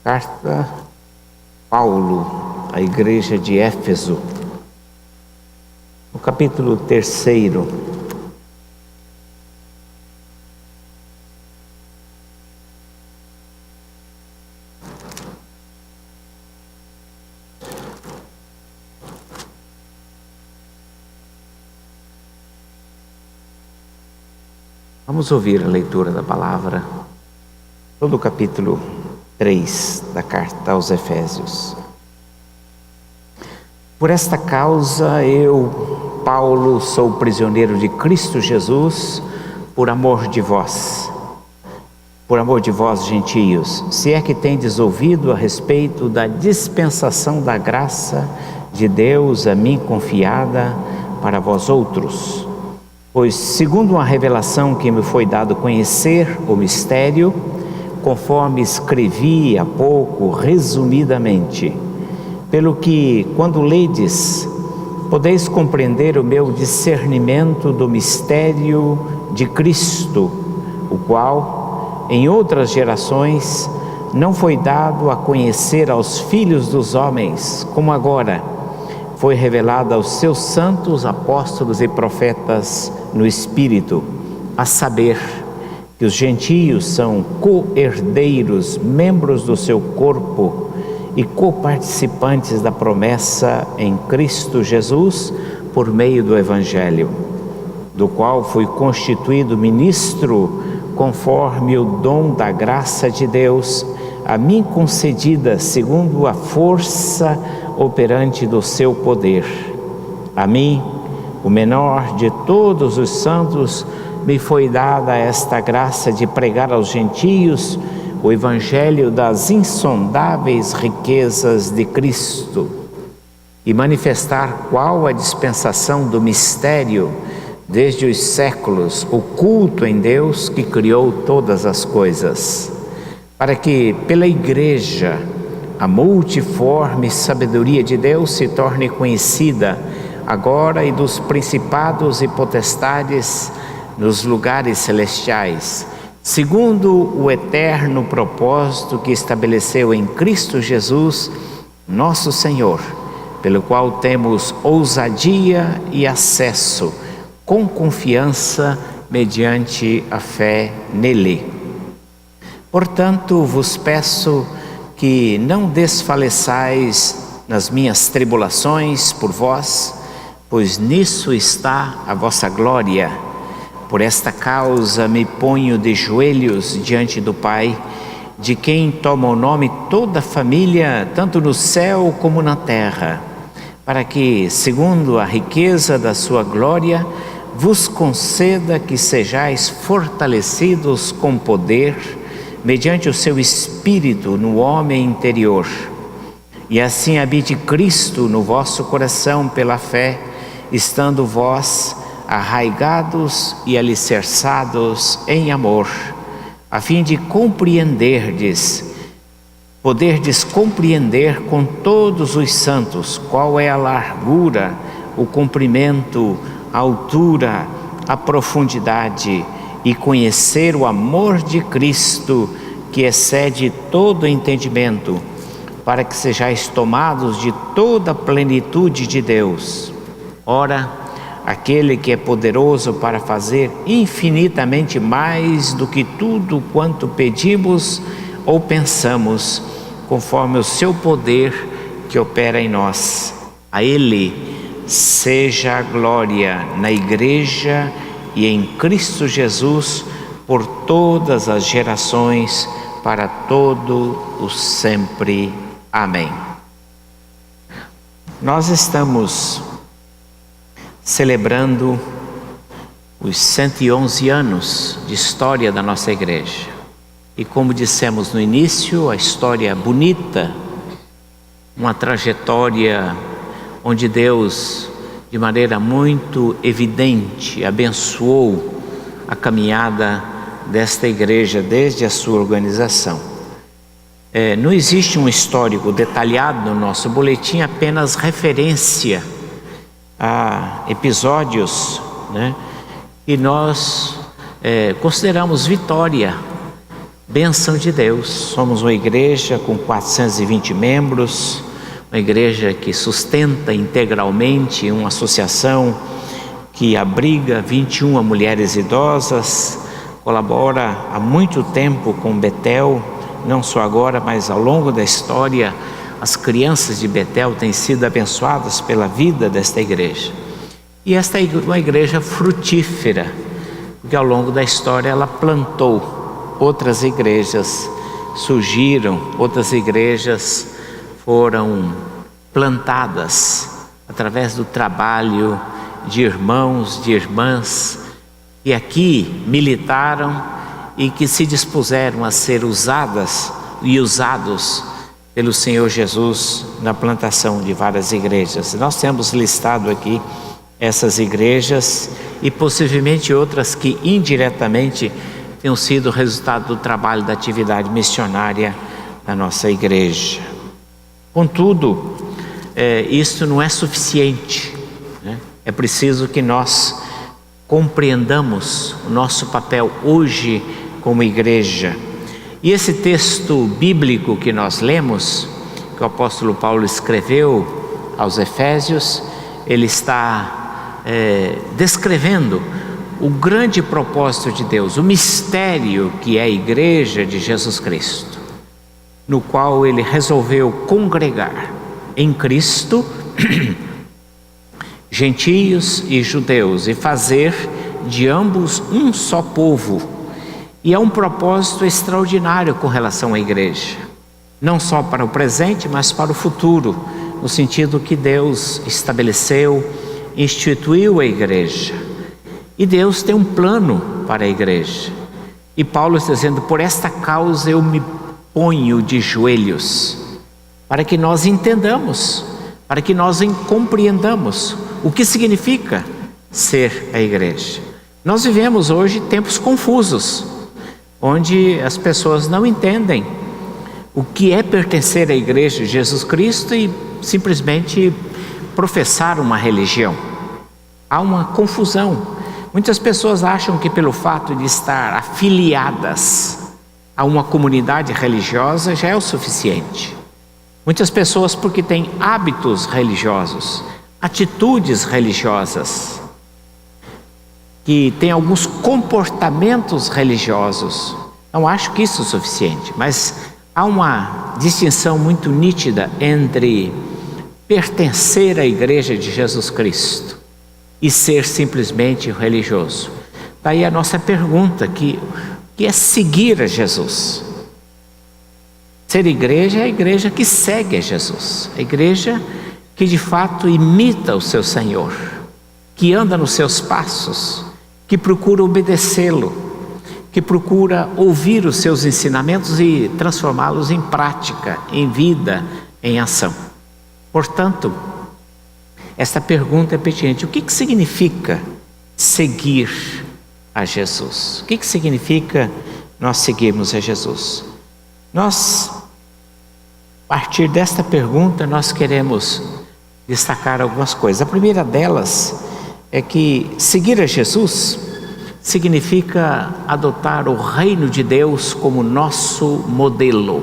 Carta Paulo à igreja de Éfeso, no capítulo 3. Vamos ouvir a leitura da palavra, todo o capítulo 3 da carta aos Efésios. Por esta causa eu, Paulo, sou prisioneiro de Cristo Jesus, por amor de vós, gentios, se é que tendes ouvido a respeito da dispensação da graça de Deus a mim confiada para vós outros. Pois, segundo uma revelação que me foi dado conhecer o mistério, conforme escrevi há pouco, resumidamente, pelo que, quando ledes, podeis compreender o meu discernimento do mistério de Cristo, o qual, em outras gerações, não foi dado a conhecer aos filhos dos homens, como agora foi revelado aos seus santos apóstolos e profetas no Espírito, a saber que os gentios são co-herdeiros, membros do seu corpo e coparticipantes da promessa em Cristo Jesus por meio do Evangelho, do qual fui constituído ministro conforme o dom da graça de Deus a mim concedida segundo a força operante do seu poder. A mim, o menor de todos os santos, me foi dada esta graça de pregar aos gentios o evangelho das insondáveis riquezas de Cristo e manifestar qual a dispensação do mistério desde os séculos, oculto em Deus que criou todas as coisas, para que pela igreja a multiforme sabedoria de Deus se torne conhecida agora e dos principados e potestades nos lugares celestiais, segundo o eterno propósito que estabeleceu em Cristo Jesus, nosso Senhor, pelo qual temos ousadia e acesso com confiança mediante a fé nele. Portanto, vos peço que não desfaleçais nas minhas tribulações por vós, pois nisso está a vossa glória. Por esta causa me ponho de joelhos diante do Pai, de quem toma o nome toda a família, tanto no céu como na terra, para que, segundo a riqueza da sua glória, vos conceda que sejais fortalecidos com poder, mediante o seu Espírito no homem interior, e assim habite Cristo no vosso coração pela fé, estando vós arraigados e alicerçados em amor, a fim de poderdes compreender com todos os santos qual é a largura, o comprimento, a altura, a profundidade, e conhecer o amor de Cristo, que excede todo entendimento, para que sejais tomados de toda a plenitude de Deus. Ora, aquele que é poderoso para fazer infinitamente mais do que tudo quanto pedimos ou pensamos, conforme o seu poder que opera em nós. A Ele seja a glória na igreja e em Cristo Jesus por todas as gerações, para todo o sempre. Amém. Nós estamos celebrando os 111 anos de história da nossa igreja. E como dissemos no início, a história bonita, uma trajetória onde Deus, de maneira muito evidente, abençoou a caminhada desta igreja desde a sua organização. Não existe um histórico detalhado no nosso boletim, apenas referência a episódios, que nós consideramos vitória bênção de Deus. Somos uma igreja com 420 membros, uma igreja que sustenta integralmente uma associação que abriga 21 mulheres idosas, colabora há muito tempo com Betel, não só agora, mas ao longo da história. As crianças de Betel têm sido abençoadas pela vida desta igreja. E esta é uma igreja frutífera, porque ao longo da história ela plantou outras igrejas, surgiram outras igrejas, foram plantadas através do trabalho de irmãos, de irmãs, que aqui militaram e que se dispuseram a ser usadas e usados pelo Senhor Jesus na plantação de várias igrejas. Nós temos listado aqui essas igrejas e possivelmente outras que indiretamente tenham sido resultado do trabalho da atividade missionária da nossa igreja. Contudo, isso não é suficiente, né? É preciso que nós compreendamos o nosso papel hoje como igreja. E esse texto bíblico que nós lemos, que o apóstolo Paulo escreveu aos Efésios, ele está descrevendo o grande propósito de Deus, o mistério que é a igreja de Jesus Cristo, no qual ele resolveu congregar em Cristo gentios e judeus e fazer de ambos um só povo. E é um propósito extraordinário com relação à igreja, não só para o presente, mas para o futuro, no sentido que Deus estabeleceu, instituiu a igreja. E Deus tem um plano para a igreja. E Paulo está dizendo: por esta causa eu me ponho de joelhos, para que nós entendamos, para que nós compreendamos o que significa ser a igreja. Nós vivemos hoje tempos confusos, onde as pessoas não entendem o que é pertencer à igreja de Jesus Cristo e simplesmente professar uma religião. Há uma confusão. Muitas pessoas acham que pelo fato de estar afiliadas a uma comunidade religiosa já é o suficiente. Muitas pessoas porque têm hábitos religiosos, atitudes religiosas, que têm alguns comportamentos religiosos. Não acho que isso é suficiente, mas há uma distinção muito nítida entre pertencer à igreja de Jesus Cristo e ser simplesmente religioso. Daí a nossa pergunta, que é seguir a Jesus. Ser igreja é a igreja que segue a Jesus, a igreja que de fato imita o seu Senhor, que anda nos seus passos, que procura obedecê-lo, que procura ouvir os seus ensinamentos e transformá-los em prática, em vida, em ação. Portanto, esta pergunta é pertinente: o que significa seguir a Jesus? O que significa nós seguirmos a Jesus? Nós, a partir desta pergunta, nós queremos destacar algumas coisas. A primeira delas é que seguir a Jesus significa adotar o reino de Deus como nosso modelo,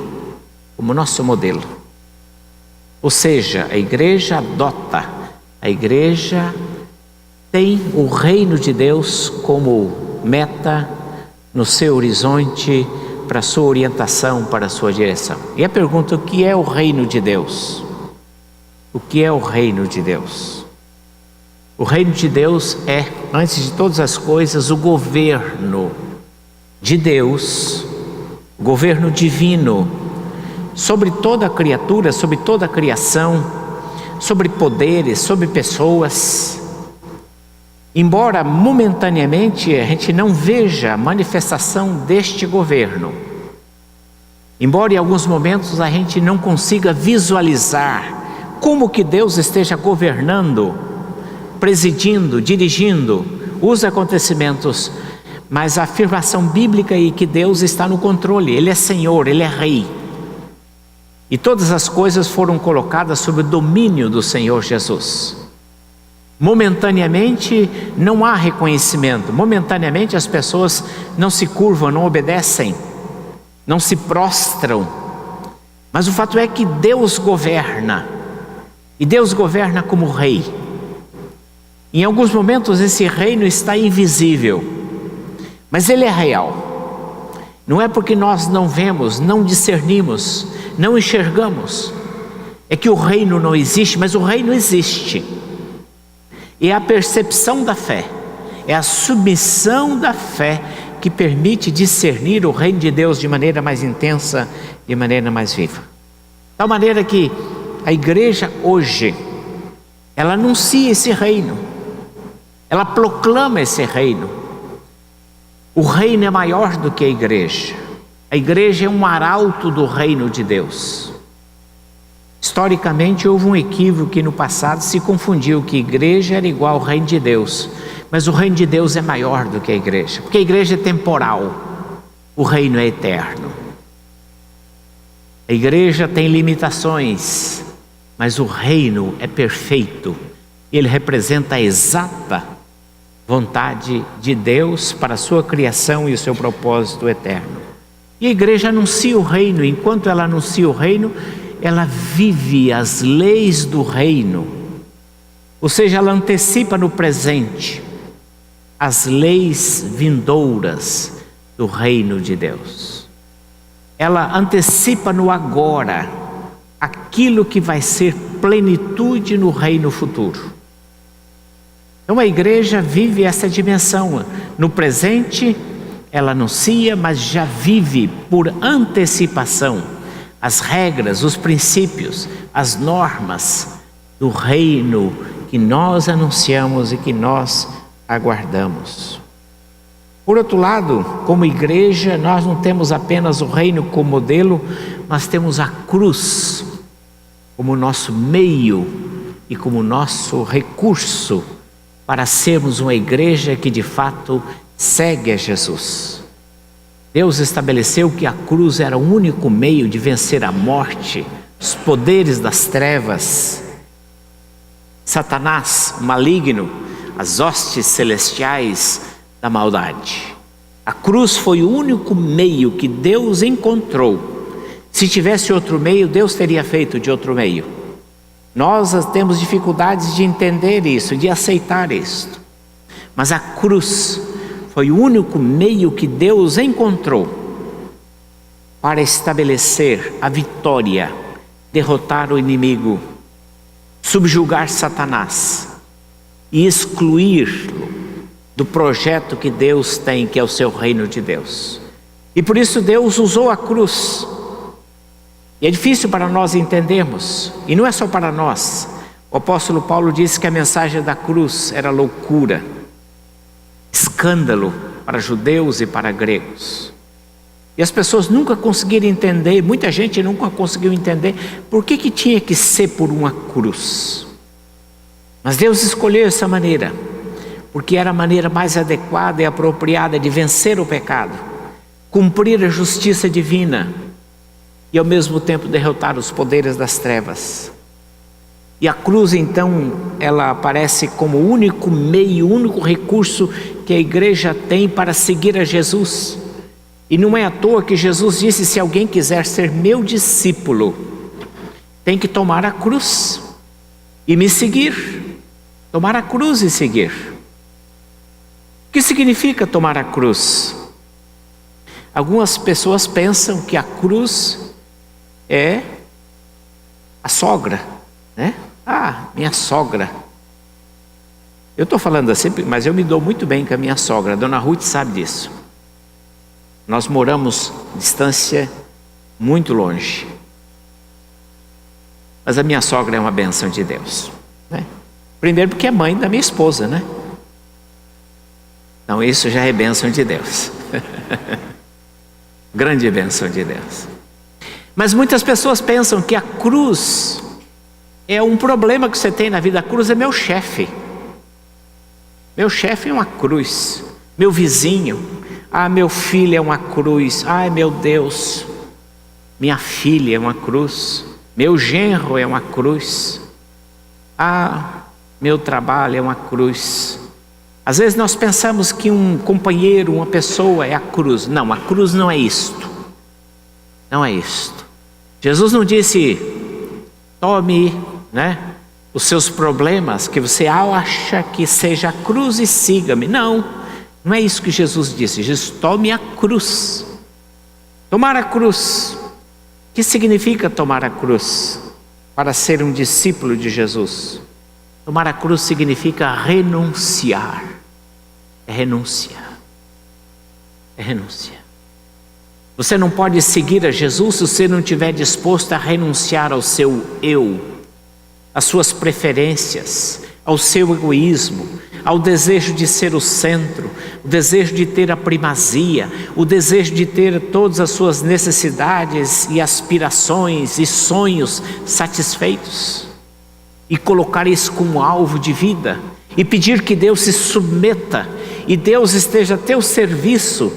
Ou seja, a igreja adota, a igreja tem o reino de Deus como meta no seu horizonte, para a sua orientação, para a sua direção. E a pergunta: o que é o reino de Deus? O que é o reino de Deus? O reino de Deus é, antes de todas as coisas, o governo de Deus, o governo divino, sobre toda a criatura, sobre toda a criação, sobre poderes, sobre pessoas. Embora momentaneamente a gente não veja a manifestação deste governo, embora em alguns momentos a gente não consiga visualizar como que Deus esteja governando, presidindo, dirigindo os acontecimentos, mas a afirmação bíblica é que Deus está no controle, Ele é Senhor, Ele é Rei. E todas as coisas foram colocadas sob o domínio do Senhor Jesus. Momentaneamente não há reconhecimento, momentaneamente as pessoas não se curvam, não obedecem, não se prostram, mas o fato é que Deus governa, e Deus governa como rei. Em alguns momentos esse reino está invisível, mas ele é real. Não é porque nós não vemos, não discernimos, não enxergamos, é que o reino não existe, mas o reino existe. E é a percepção da fé, é a submissão da fé que permite discernir o reino de Deus de maneira mais intensa, de maneira mais viva. De tal maneira que a igreja hoje, ela anuncia esse reino, ela proclama esse reino. O reino é maior do que a igreja. A igreja é um arauto do reino de Deus. Historicamente houve um equívoco que no passado se confundiu que igreja era igual ao reino de Deus. Mas o reino de Deus é maior do que a igreja, porque a igreja é temporal, o reino é eterno. A igreja tem limitações, mas o reino é perfeito. Ele representa a exata vontade de Deus para a sua criação e o seu propósito eterno. E a igreja anuncia o reino. Enquanto ela anuncia o reino, ela vive as leis do reino. Ou seja, ela antecipa no presente as leis vindouras do reino de Deus. Ela antecipa no agora aquilo que vai ser plenitude no reino futuro. Então a igreja vive essa dimensão. No presente ela anuncia, mas já vive por antecipação as regras, os princípios, as normas do reino que nós anunciamos e que nós aguardamos. Por outro lado, como igreja, nós não temos apenas o reino como modelo, mas temos a cruz como nosso meio e como nosso recurso para sermos uma igreja que de fato segue a Jesus. Deus estabeleceu que a cruz era o único meio de vencer a morte, os poderes das trevas, Satanás, o maligno, as hostes celestiais da maldade. A cruz foi o único meio que Deus encontrou. Se tivesse outro meio, Deus teria feito de outro meio. Nós temos dificuldades de entender isso, de aceitar isto. Mas a cruz foi o único meio que Deus encontrou para estabelecer a vitória, derrotar o inimigo, subjugar Satanás e excluí-lo do projeto que Deus tem, que é o seu reino de Deus. E por isso Deus usou a cruz. E é difícil para nós entendermos, e não é só para nós. O apóstolo Paulo disse que a mensagem da cruz era loucura, escândalo para judeus e para gregos. E as pessoas nunca conseguiram entender, muita gente nunca conseguiu entender por que tinha que ser por uma cruz. Mas Deus escolheu essa maneira, porque era a maneira mais adequada e apropriada de vencer o pecado, cumprir a justiça divina e ao mesmo tempo derrotar os poderes das trevas. E a cruz então, ela aparece como o único meio, o único recurso que a igreja tem para seguir a Jesus. E não é à toa que Jesus disse: se alguém quiser ser meu discípulo, tem que tomar a cruz e me seguir. Tomar a cruz e seguir. O que significa tomar a cruz? Algumas pessoas pensam que a cruz é a sogra, né? Ah, minha sogra. Eu estou falando assim, mas eu me dou muito bem com a minha sogra. A dona Ruth sabe disso. Nós moramos distância muito longe. Mas a minha sogra é uma bênção de Deus, né? Primeiro porque é mãe da minha esposa, né? Então isso já é bênção de Deus. Grande bênção de Deus. Mas muitas pessoas pensam que a cruz é um problema que você tem na vida. A cruz é meu chefe. Meu chefe é uma cruz. Meu vizinho. Ah, meu filho é uma cruz. Ai, meu Deus. Minha filha é uma cruz. Meu genro é uma cruz. Ah, meu trabalho é uma cruz. Às vezes nós pensamos que um companheiro, uma pessoa é a cruz. Não, a cruz não é isto. Não é isto. Jesus não disse, tome, os seus problemas que você acha que seja a cruz e siga-me. Não é isso que Jesus disse. Jesus, tome a cruz. Tomar a cruz. O que significa tomar a cruz para ser um discípulo de Jesus? Tomar a cruz significa renunciar. É renunciar. É renunciar. Você não pode seguir a Jesus se você não estiver disposto a renunciar ao seu eu, às suas preferências, ao seu egoísmo, ao desejo de ser o centro, o desejo de ter a primazia, o desejo de ter todas as suas necessidades e aspirações e sonhos satisfeitos, e colocar isso como alvo de vida, e pedir que Deus se submeta, e Deus esteja a teu serviço,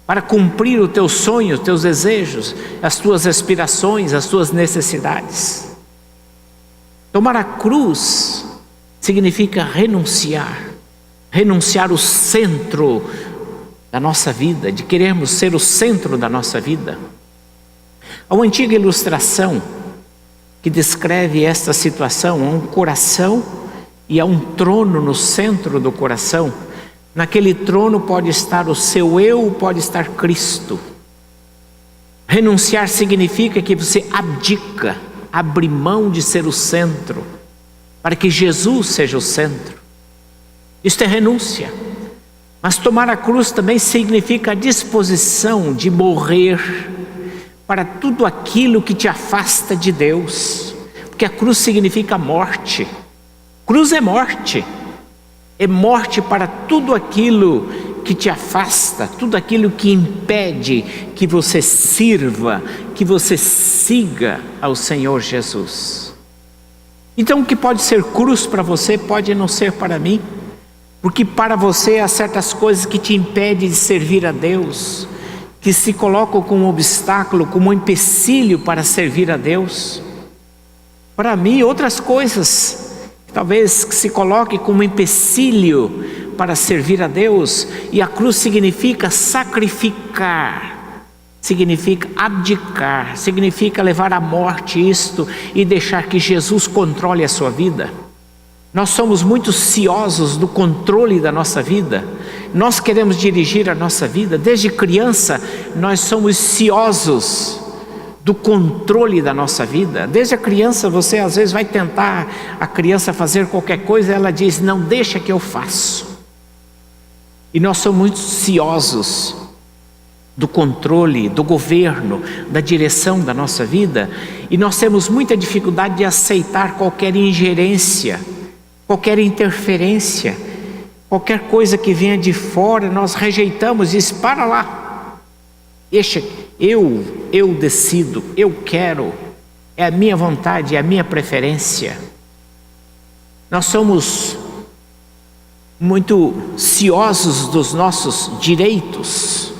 para cumprir o teu sonho, os teus desejos, as tuas aspirações, as tuas necessidades. Tomar a cruz significa renunciar o centro da nossa vida, de querermos ser o centro da nossa vida. Há uma antiga ilustração que descreve esta situação, há um coração e há um trono no centro do coração. Naquele trono pode estar o seu eu, pode estar Cristo. Renunciar significa que você abdica, abre mão de ser o centro, para que Jesus seja o centro. Isto é renúncia. Mas tomar a cruz também significa a disposição de morrer para tudo aquilo que te afasta de Deus. Porque a cruz significa morte. Cruz é morte. É morte para tudo aquilo que te afasta, tudo aquilo que impede que você sirva, que você siga ao Senhor Jesus. Então o que pode ser cruz para você pode não ser para mim, porque para você há certas coisas que te impedem de servir a Deus, que se colocam como um obstáculo, como um empecilho para servir a Deus. Para mim, outras coisas talvez que se coloque como empecilho para servir a Deus, e a cruz significa sacrificar, significa abdicar, significa levar à morte isto e deixar que Jesus controle a sua vida. Nós somos muito ciosos do controle da nossa vida, nós queremos dirigir a nossa vida, desde criança nós somos ciosos do controle da nossa vida. Desde a criança você às vezes vai tentar a criança fazer qualquer coisa, ela diz, não, deixa que eu faço. E nós somos muito ciosos do controle, do governo, da direção da nossa vida, e nós temos muita dificuldade de aceitar qualquer ingerência, qualquer interferência, qualquer coisa que venha de fora, nós rejeitamos e diz, para lá, deixa, eu decido, eu quero, é a minha vontade, é a minha preferência. Nós somos muito ciosos dos nossos direitos,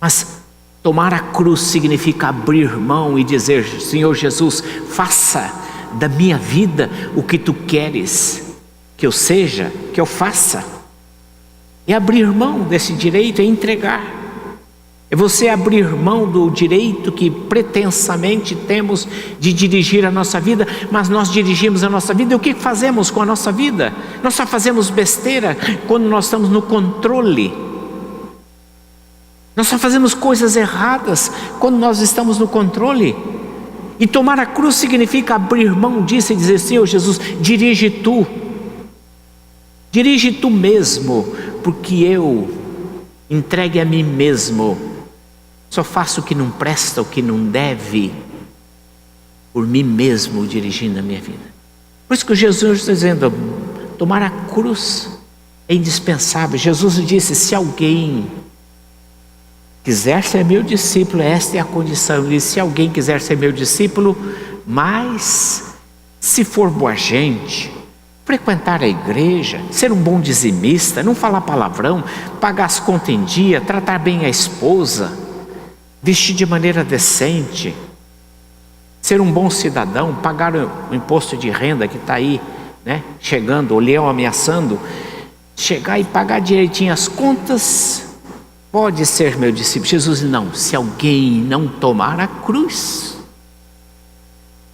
mas tomar a cruz significa abrir mão e dizer, Senhor Jesus, faça da minha vida o que tu queres que eu seja, que eu faça. É abrir mão desse direito, é entregar. É você abrir mão do direito que pretensamente temos de dirigir a nossa vida, mas nós dirigimos a nossa vida, e o que fazemos com a nossa vida? Nós só fazemos besteira quando nós estamos no controle. Nós só fazemos coisas erradas quando nós estamos no controle. E tomar a cruz significa abrir mão disso e dizer, Senhor Jesus, dirige tu mesmo, porque eu entregue a mim mesmo. Só faço o que não presta, o que não deve, por mim mesmo dirigindo a minha vida. Por isso que Jesus está dizendo, tomar a cruz é indispensável. Jesus disse, se alguém quiser ser meu discípulo, esta é a condição. Ele disse, se alguém quiser ser meu discípulo, mas se for boa gente, frequentar a igreja, ser um bom dizimista, não falar palavrão, pagar as contas em dia, tratar bem a esposa, vestir de maneira decente, ser um bom cidadão, pagar o imposto de renda que está aí, chegando, o leão ameaçando, chegar e pagar direitinho as contas, pode ser meu discípulo. Jesus não, se alguém não tomar a cruz.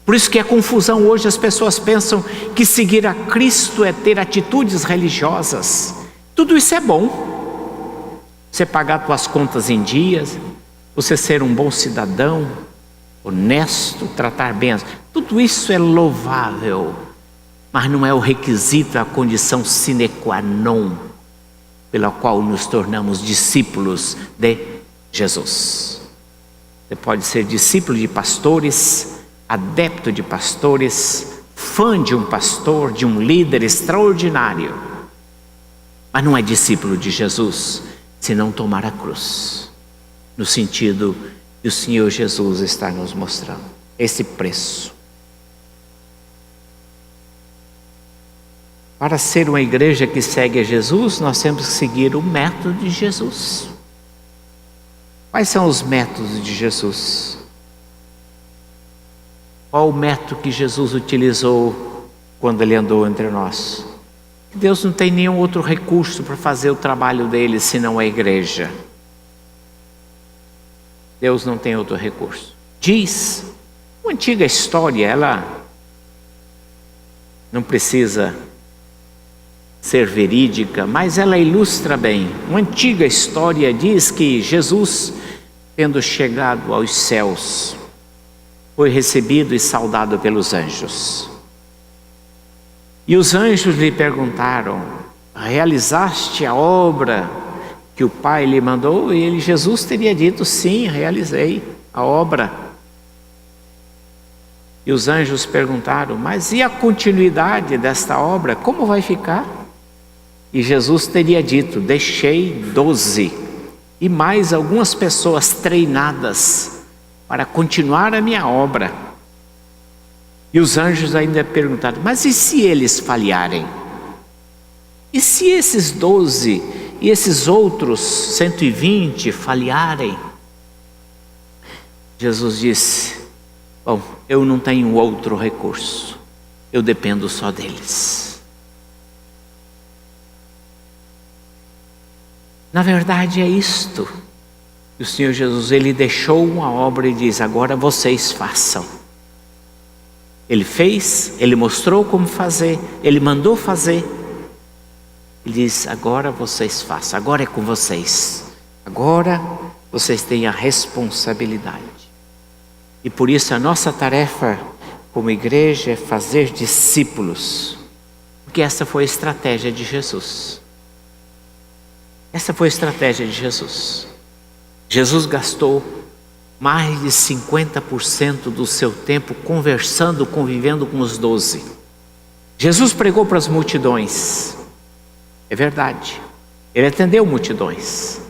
Por isso que é confusão hoje, as pessoas pensam que seguir a Cristo é ter atitudes religiosas. Tudo isso é bom. Você pagar suas contas em dias, você ser um bom cidadão, honesto, tratar bem. Tudo isso é louvável, mas não é o requisito, a condição sine qua non pela qual nos tornamos discípulos de Jesus. Você pode ser discípulo de pastores, adepto de pastores, fã de um pastor, de um líder extraordinário, mas não é discípulo de Jesus se não tomar a cruz, no sentido que o Senhor Jesus está nos mostrando, esse preço. Para ser uma igreja que segue a Jesus, nós temos que seguir o método de Jesus. Quais são os métodos de Jesus? Qual o método que Jesus utilizou quando ele andou entre nós? Deus não tem nenhum outro recurso para fazer o trabalho dele senão a igreja. Deus não tem outro recurso. Diz uma antiga história, ela não precisa ser verídica, mas ela ilustra bem. Uma antiga história diz que Jesus, tendo chegado aos céus, foi recebido e saudado pelos anjos. E os anjos lhe perguntaram: realizaste a obra que o Pai lhe mandou? E Jesus teria dito: sim, realizei a obra. E os anjos perguntaram: mas e a continuidade desta obra? Como vai ficar? E Jesus teria dito: deixei 12 e mais algumas pessoas treinadas para continuar a minha obra. E os anjos ainda perguntaram: mas e se eles falharem? E se esses 12 e esses outros 120 falharem? Jesus disse: bom, eu não tenho outro recurso, eu dependo só deles. Na verdade é isto. O Senhor Jesus, ele deixou uma obra e diz: agora vocês façam. Ele fez, ele mostrou como fazer, ele mandou fazer. Ele diz: agora vocês façam, agora é com vocês. Agora vocês têm a responsabilidade. E por isso a nossa tarefa como igreja é fazer discípulos. Porque essa foi a estratégia de Jesus. Essa foi a estratégia de Jesus. Jesus gastou mais de 50% do seu tempo conversando, convivendo com os 12. Jesus pregou para as multidões. É verdade. Ele atendeu multidões.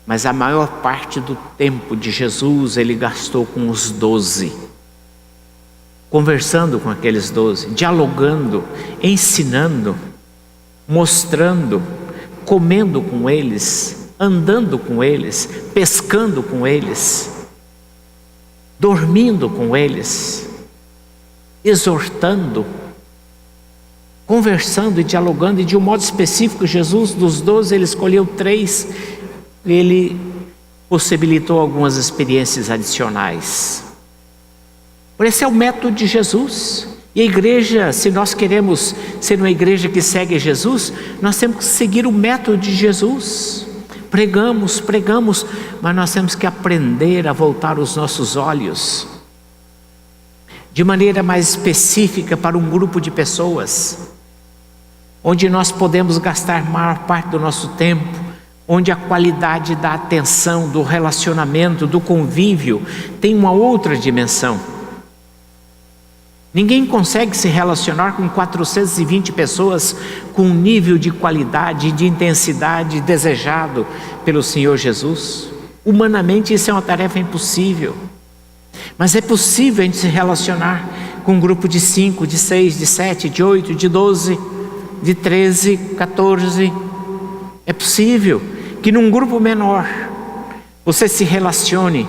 Mas a maior parte do tempo de Jesus ele gastou com os 12. Conversando com aqueles 12, dialogando, ensinando, mostrando, comendo com eles, andando com eles, pescando com eles, dormindo com eles, exortando, conversando e dialogando. E de um modo específico, Jesus, dos 12, ele escolheu 3, ele possibilitou algumas experiências adicionais. Esse é o método de Jesus. E a igreja, se nós queremos ser uma igreja que segue Jesus, nós temos que seguir o método de Jesus. Pregamos, mas nós temos que aprender a voltar os nossos olhos de maneira mais específica para um grupo de pessoas, onde nós podemos gastar a maior parte do nosso tempo, onde a qualidade da atenção, do relacionamento, do convívio tem uma outra dimensão. Ninguém consegue se relacionar com 420 pessoas com um nível de qualidade e de intensidade desejado pelo Senhor Jesus. Humanamente isso é uma tarefa impossível. Mas é possível a gente se relacionar com um grupo de 5, de 6, de 7, de 8, de 12, de 13, 14. É possível que num grupo menor você se relacione,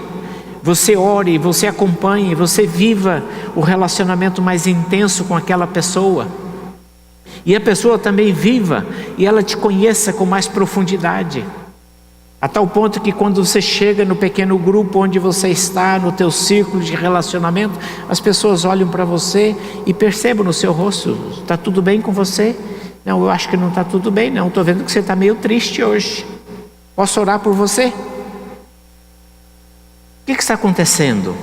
você ore, você acompanhe, você viva o relacionamento mais intenso com aquela pessoa. E a pessoa também viva e ela te conheça com mais profundidade. A tal ponto que quando você chega no pequeno grupo onde você está, no teu círculo de relacionamento, as pessoas olham para você e percebem no seu rosto: está tudo bem com você? Não, eu acho que não está tudo bem não, estou vendo que você está meio triste hoje. Posso orar por você? O que está acontecendo?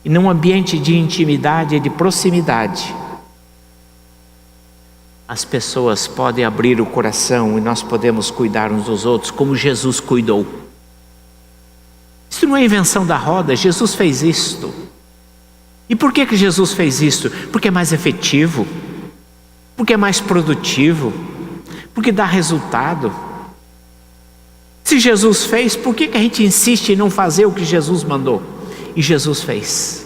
E num ambiente de intimidade e de proximidade, as pessoas podem abrir o coração e nós podemos cuidar uns dos outros como Jesus cuidou. Isso não é invenção da roda, Jesus fez isto. E por que Jesus fez isto? Porque é mais efetivo, porque é mais produtivo, porque dá resultado. Se Jesus fez, por que a gente insiste em não fazer o que Jesus mandou? E Jesus fez.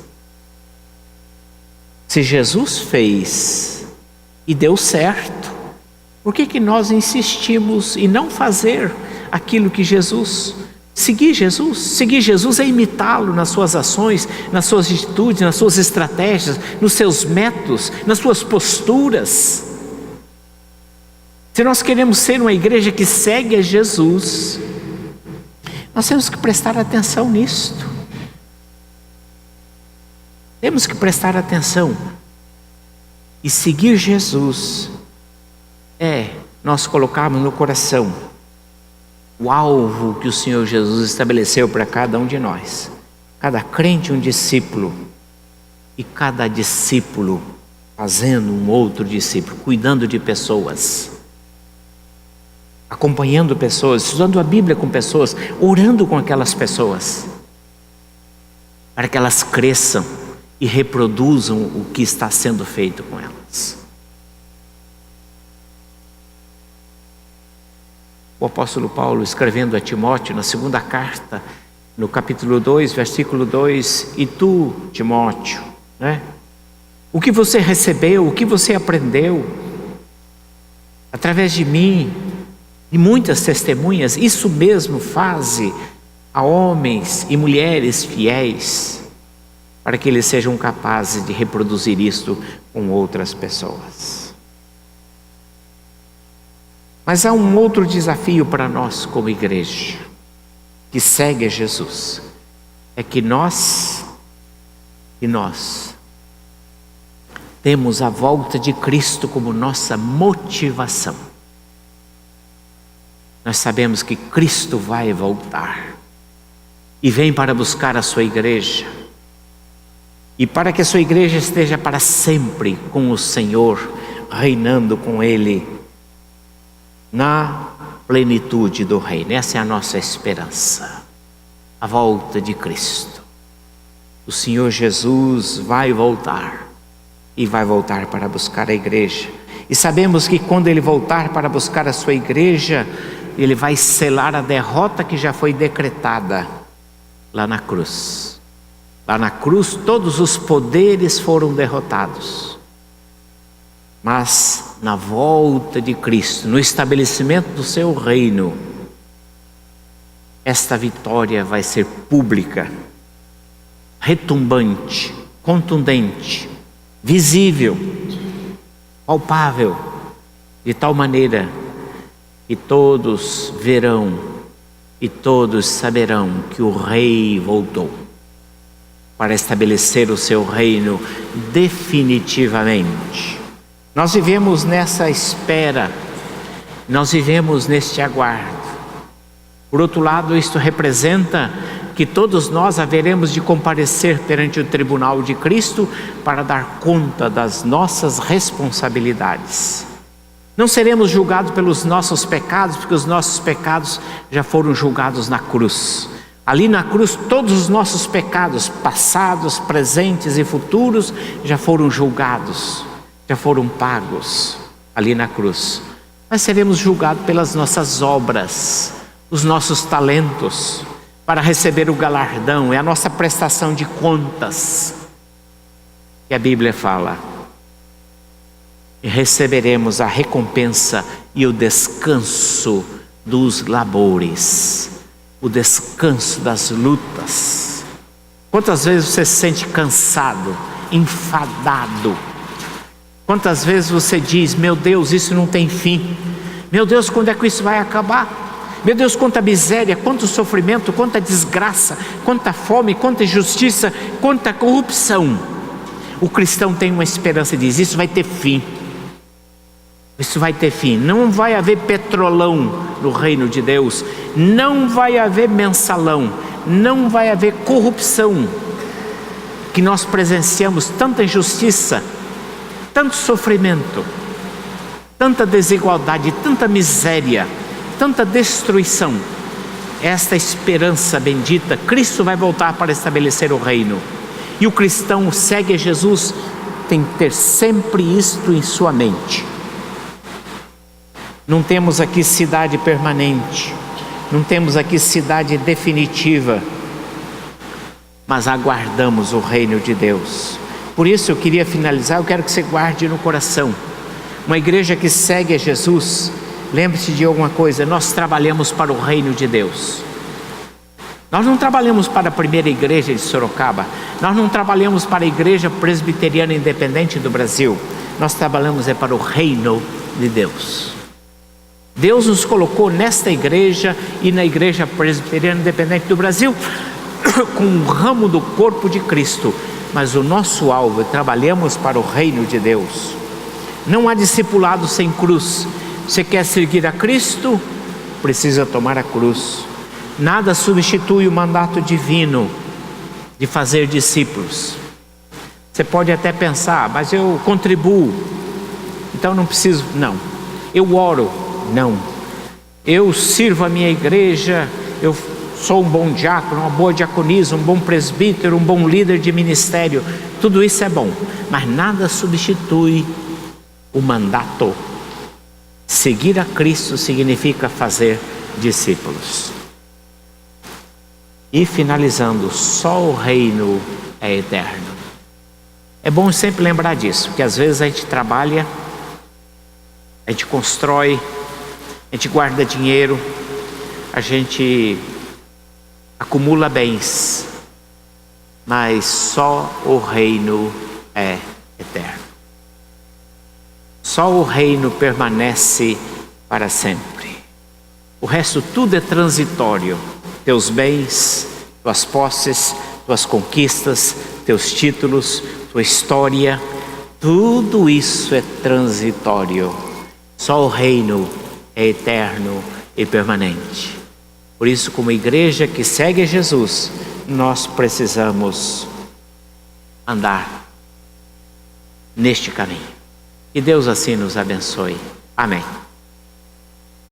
Se Jesus fez e deu certo, por que nós insistimos em não fazer aquilo que Jesus? Seguir Jesus é imitá-lo nas suas ações, nas suas atitudes, nas suas estratégias, nos seus métodos, nas suas posturas. Se nós queremos ser uma igreja que segue a Jesus, nós temos que prestar atenção nisto. Temos que prestar atenção. E seguir Jesus é nós colocarmos no coração o alvo que o Senhor Jesus estabeleceu para cada um de nós. Cada crente um discípulo, e cada discípulo fazendo um outro discípulo, cuidando de pessoas, acompanhando pessoas, estudando a Bíblia com pessoas, orando com aquelas pessoas, para que elas cresçam e reproduzam o que está sendo feito com elas. O apóstolo Paulo, escrevendo a Timóteo, na segunda carta, no capítulo 2, versículo 2, e tu, Timóteo, né? O que você recebeu, o que você aprendeu, através de mim, e muitas testemunhas, isso mesmo faze a homens e mulheres fiéis, para que eles sejam capazes de reproduzir isto com outras pessoas. Mas há um outro desafio para nós como igreja, que segue a Jesus, é que nós temos a volta de Cristo como nossa motivação. Nós sabemos que Cristo vai voltar, e vem para buscar a sua igreja, e para que a sua igreja esteja para sempre com o Senhor, reinando com Ele, na plenitude do reino. Essa é a nossa esperança, a volta de Cristo. O Senhor Jesus vai voltar, e vai voltar para buscar a igreja. E sabemos que quando Ele voltar para buscar a sua igreja, Ele vai selar a derrota que já foi decretada lá na cruz. Lá na cruz todos os poderes foram derrotados. Mas na volta de Cristo, no estabelecimento do seu reino, esta vitória vai ser pública, retumbante, contundente, visível, palpável, de tal maneira que todos verão e todos saberão que o Rei voltou para estabelecer o seu reino definitivamente. Nós vivemos nessa espera, nós vivemos neste aguardo. Por outro lado, isto representa que todos nós haveremos de comparecer perante o tribunal de Cristo para dar conta das nossas responsabilidades. Não seremos julgados pelos nossos pecados, porque os nossos pecados já foram julgados na cruz. Ali na cruz, todos os nossos pecados, passados, presentes e futuros, já foram julgados, já foram pagos ali na cruz. Mas seremos julgados pelas nossas obras, os nossos talentos, para receber o galardão, é a nossa prestação de contas, que a Bíblia fala. E receberemos a recompensa e o descanso dos labores, o descanso das lutas. Quantas vezes você se sente cansado, enfadado? Quantas vezes você diz: meu Deus, isso não tem fim. Meu Deus, quando é que isso vai acabar? Meu Deus, quanta miséria, quanto sofrimento, quanta desgraça, quanta fome, quanta injustiça, quanta corrupção. O cristão tem uma esperança e diz: isso vai ter fim. Isso vai ter fim. Não vai haver petrolão no reino de Deus. Não vai haver mensalão. Não vai haver corrupção. Que nós presenciamos tanta injustiça, tanto sofrimento, tanta desigualdade, tanta miséria, tanta destruição. Esta esperança bendita, Cristo vai voltar para estabelecer o reino. E o cristão segue a Jesus, tem que ter sempre isto em sua mente. Não temos aqui cidade permanente, não temos aqui cidade definitiva, mas aguardamos o reino de Deus. Por isso eu queria finalizar, eu quero que você guarde no coração. Uma igreja que segue a Jesus, lembre-se de alguma coisa: nós trabalhamos para o reino de Deus. Nós não trabalhamos para a primeira igreja de Sorocaba, nós não trabalhamos para a igreja presbiteriana independente do Brasil, nós trabalhamos para o reino de Deus. Deus nos colocou nesta igreja e na igreja presbiteriana independente do Brasil com um ramo do corpo de Cristo, mas o nosso alvo é trabalhamos para o reino de Deus. Não há discipulado sem cruz. Você quer seguir a Cristo? Precisa tomar a cruz. Nada substitui o mandato divino de fazer discípulos. Você pode até pensar: mas eu contribuo, então não preciso. Não. Eu oro. Não. Eu sirvo a minha igreja, eu sou um bom diácono, uma boa diaconisa, um bom presbítero, um bom líder de ministério. Tudo isso é bom, mas nada substitui o mandato. Seguir a Cristo significa fazer discípulos. E finalizando, só o reino é eterno. É bom sempre lembrar disso, porque às vezes a gente trabalha, a gente constrói, a gente guarda dinheiro, a gente acumula bens, mas só o reino é eterno. Só o reino permanece para sempre. O resto tudo é transitório. Teus bens, tuas posses, tuas conquistas, teus títulos, tua história, tudo isso é transitório. Só o reino é eterno e permanente. Por isso, como igreja que segue a Jesus, nós precisamos andar neste caminho. Que Deus assim nos abençoe. Amém.